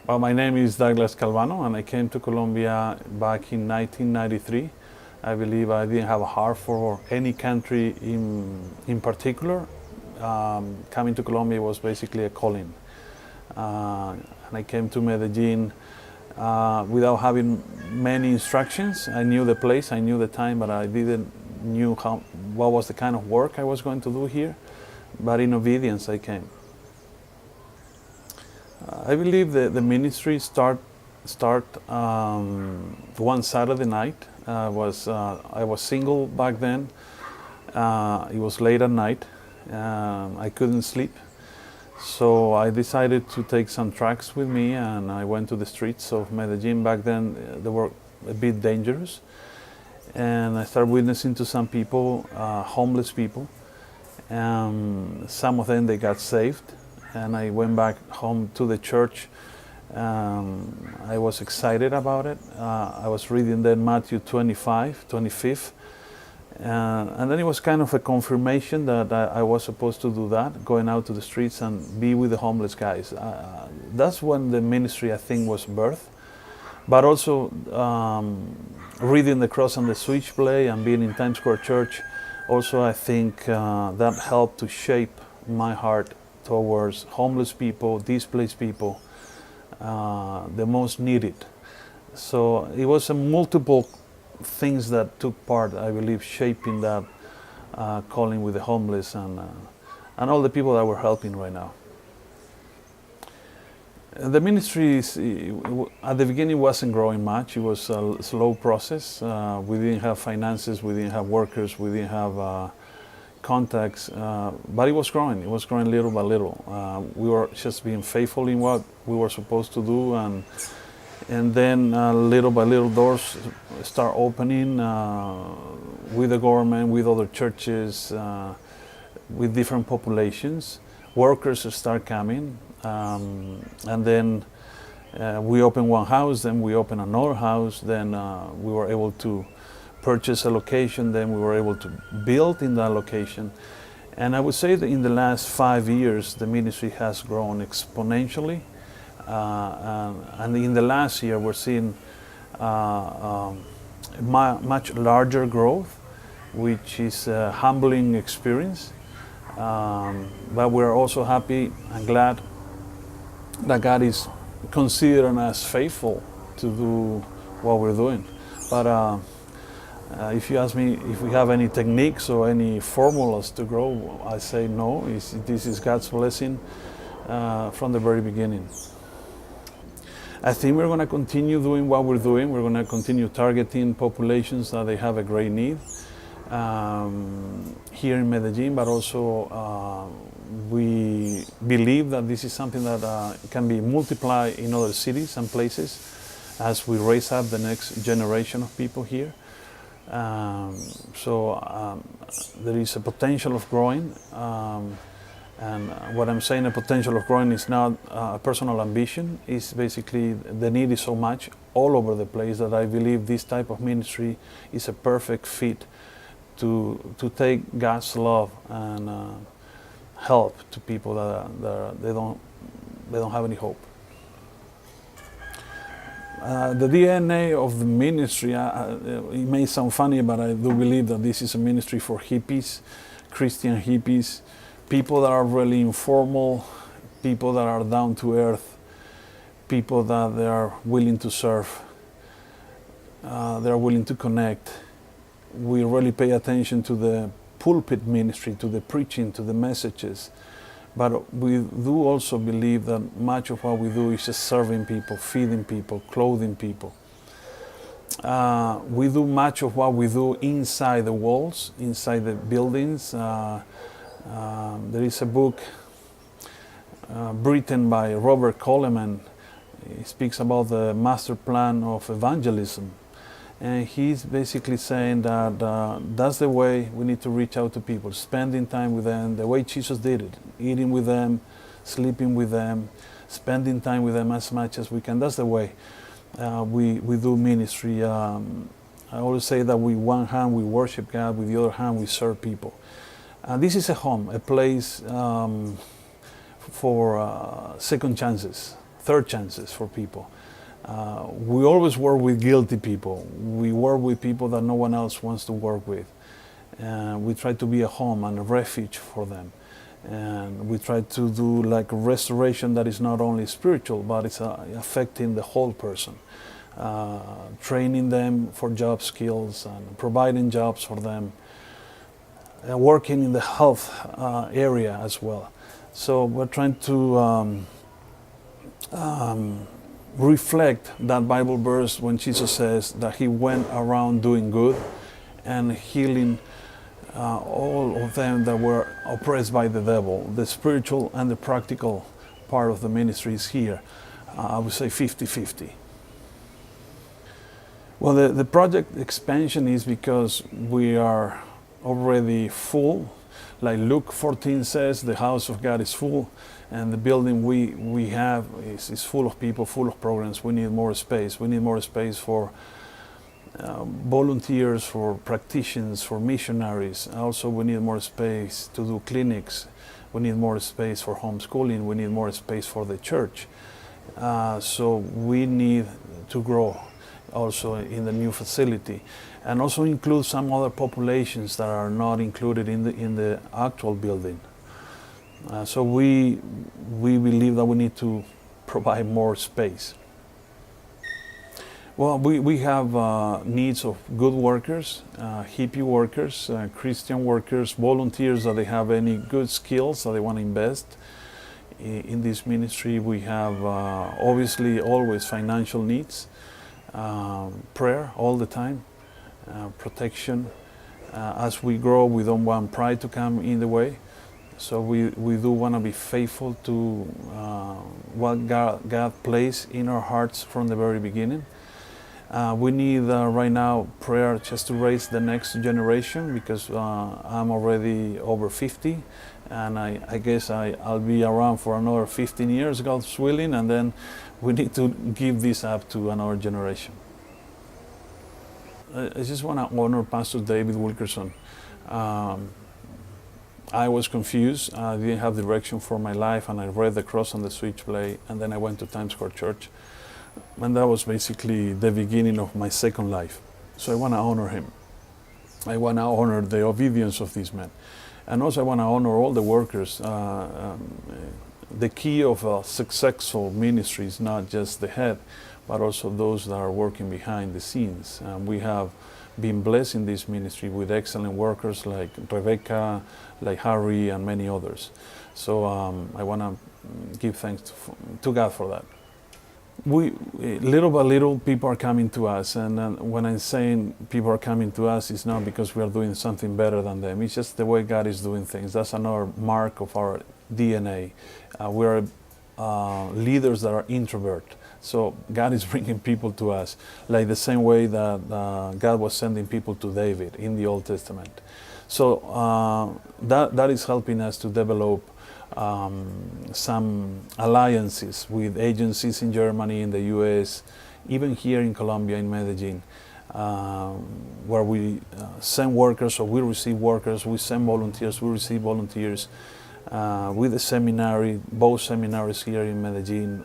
Well, my name is Douglas Calvano, and I came to Colombia back in 1993. I believe I didn't have a heart for any country in particular. Coming to Colombia was basically a calling. And I came to Medellin without having many instructions. I knew the place, I knew the time, but I didn't knew what was the kind of work I was going to do here. But in obedience, I came. I believe the ministry start one Saturday night. I was single back then. It was late at night. I couldn't sleep, so I decided to take some tracks with me, and I went to the streets of Medellin. Back then, they were a bit dangerous, and I started witnessing to some people, homeless people. Some of them they got saved, and I went back home to the church. I was excited about it. I was reading then Matthew 25, and then it was kind of a confirmation that I was supposed to do that, going out to the streets and be with the homeless guys. That's when the ministry, I think, was birthed. But also reading the Cross and the Switchblade and being in Times Square Church, also I think that helped to shape my heart towards homeless people, displaced people, the most needed. So it was a multiple things that took part, I believe, shaping that calling with the homeless and all the people that we're helping right now. The ministry at the beginning wasn't growing much. It was a slow process. We didn't have finances, we didn't have workers, we didn't have contacts, but it was growing. It was growing little by little. We were just being faithful in what we were supposed to do, and then little by little doors start opening with the government, with other churches, with different populations. Workers start coming, and then we opened one house, then we opened another house, then we were able to purchase a location, then we were able to build in that location. And I would say that in the last 5 years, the ministry has grown exponentially. And in the last year, we're seeing much larger growth, which is a humbling experience. But we're also happy and glad that God is considering us faithful to do what we're doing. But if you ask me if we have any techniques or any formulas to grow, I say no. This is God's blessing from the very beginning. I think we're going to continue doing what we're doing. We're going to continue targeting populations that they have a great need here in Medellin, but also we believe that this is something that can be multiplied in other cities and places as we raise up the next generation of people here. So there is a potential of growing. And what I'm saying, a potential of growing is not a personal ambition. It's basically the need is so much all over the place that I believe this type of ministry is a perfect fit to take God's love and help to people that they don't have any hope. The DNA of the ministry, it may sound funny, but I do believe that this is a ministry for hippies, Christian hippies, people that are really informal, people that are down to earth, people that they are willing to serve, they are willing to connect. We really pay attention to the pulpit ministry, to the preaching, to the messages, but we do also believe that much of what we do is just serving people, feeding people, clothing people. We do much of what we do inside the walls, inside the buildings. There is a book written by Robert Coleman. He speaks about the master plan of evangelism. And he's basically saying that that's the way we need to reach out to people, spending time with them, the way Jesus did it, eating with them, sleeping with them, spending time with them as much as we can. That's the way we do ministry. I always say that with one hand we worship God, with the other hand we serve people. This is a home, a place for second chances, third chances for people. We always work with guilty people. We work with people that no one else wants to work with. And we try to be a home and a refuge for them. And we try to do like a restoration that is not only spiritual, but it's affecting the whole person. Training them for job skills and providing jobs for them. Working in the health area as well. So we're trying to reflect that Bible verse when Jesus says that he went around doing good and healing all of them that were oppressed by the devil. The spiritual and the practical part of the ministry is here. I would say 50-50. Well, the project expansion is because we are already full. Like Luke 14 says, the house of God is full, and the building we have is full of people, full of programs. We need more space. We need more space for volunteers, for practitioners, for missionaries. Also, we need more space to do clinics. We need more space for homeschooling. We need more space for the church. So we need to grow also in the new facility, and also include some other populations that are not included in the actual building. So we believe that we need to provide more space. Well, we have needs of good workers, hippie workers, Christian workers, volunteers that they have any good skills that they want to invest in this ministry. We have obviously always financial needs, prayer all the time, protection. As we grow, we don't want pride to come in the way. So we do want to be faithful to what God placed in our hearts from the very beginning. We need right now prayer just to raise the next generation, because I'm already over 50, and I guess I'll be around for another 15 years, God's willing, and then we need to give this up to another generation. I just want to honor Pastor David Wilkerson. I was confused. I didn't have direction for my life, and I read the cross on the switchblade, and then I went to Times Square Church. And that was basically the beginning of my second life. So I want to honor him. I want to honor the obedience of these men. And also I want to honor all the workers. The key of a successful ministry is not just the head, but also those that are working behind the scenes. We have been blessed in this ministry with excellent workers like Rebecca, like Harry, and many others. So I want to give thanks to God for that. Little by little, people are coming to us, and when I'm saying people are coming to us, it's not because we are doing something better than them. It's just the way God is doing things. That's another mark of our DNA. We are leaders that are introvert. So God is bringing people to us, like the same way that God was sending people to David in the Old Testament. So that is helping us to develop some alliances with agencies in Germany, in the US, even here in Colombia, in Medellin, where we send workers, or we receive workers, we send volunteers, we receive volunteers, with the seminary, both seminaries here in Medellin,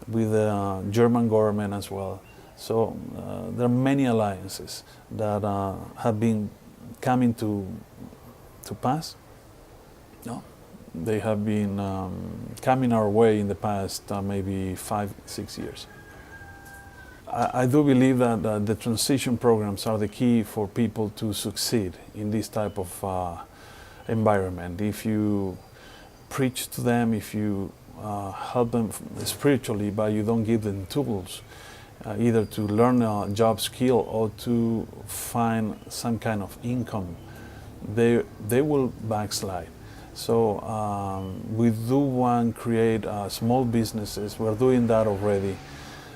with the German government as well. So there are many alliances that have been coming to pass. No? They have been coming our way in the past maybe 5-6 years. I do believe that the transition programs are the key for people to succeed in this type of environment. If you preach to them, if you help them spiritually, but you don't give them tools, either to learn a job skill or to find some kind of income, they will backslide. So we do want to create small businesses. We're doing that already,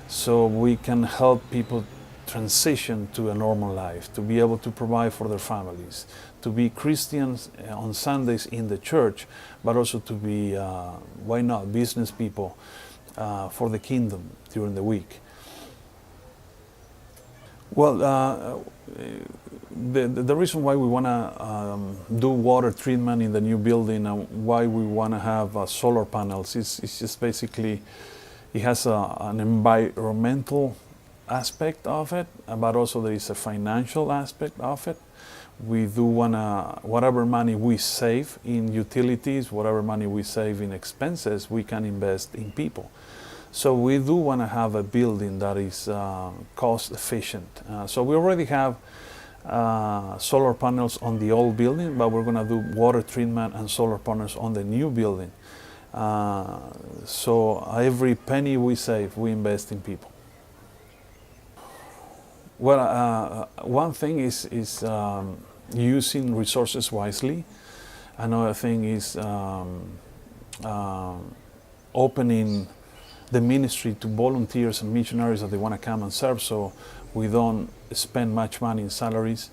so we can help people transition to a normal life, to be able to provide for their families, to be Christians on Sundays in the church, but also to be, why not, business people for the kingdom during the week. Well, the reason why we want to do water treatment in the new building and why we want to have solar panels is just basically It has an environmental aspect of it, but also there is a financial aspect of it. We do want to, whatever money we save in utilities, whatever money we save in expenses, we can invest in people. So we do want to have a building that is cost efficient. So we already have solar panels on the old building, but we're going to do water treatment and solar panels on the new building. So every penny we save, we invest in people. Well, one thing is using resources wisely. Another thing is opening the ministry to volunteers and missionaries that they want to come and serve, so we don't spend much money in salaries.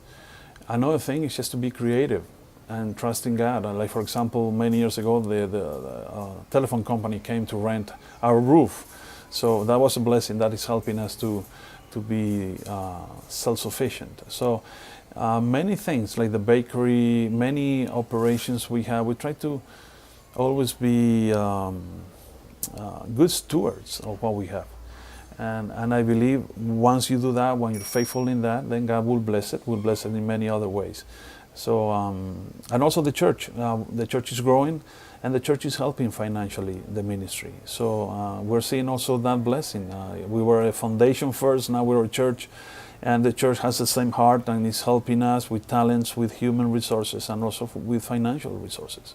Another thing is just to be creative and trusting God. Like, for example, many years ago, the telephone company came to rent our roof. So that was a blessing. That is helping us to be self-sufficient. So many things, like the bakery, many operations we have, we try to always be good stewards of what we have. And I believe once you do that, when you're faithful in that, then God will bless it in many other ways. So, and also the church is growing, and the church is helping financially the ministry. So we're seeing also that blessing. We were a foundation first, now we're a church, and the church has the same heart and is helping us with talents, with human resources, and also with financial resources.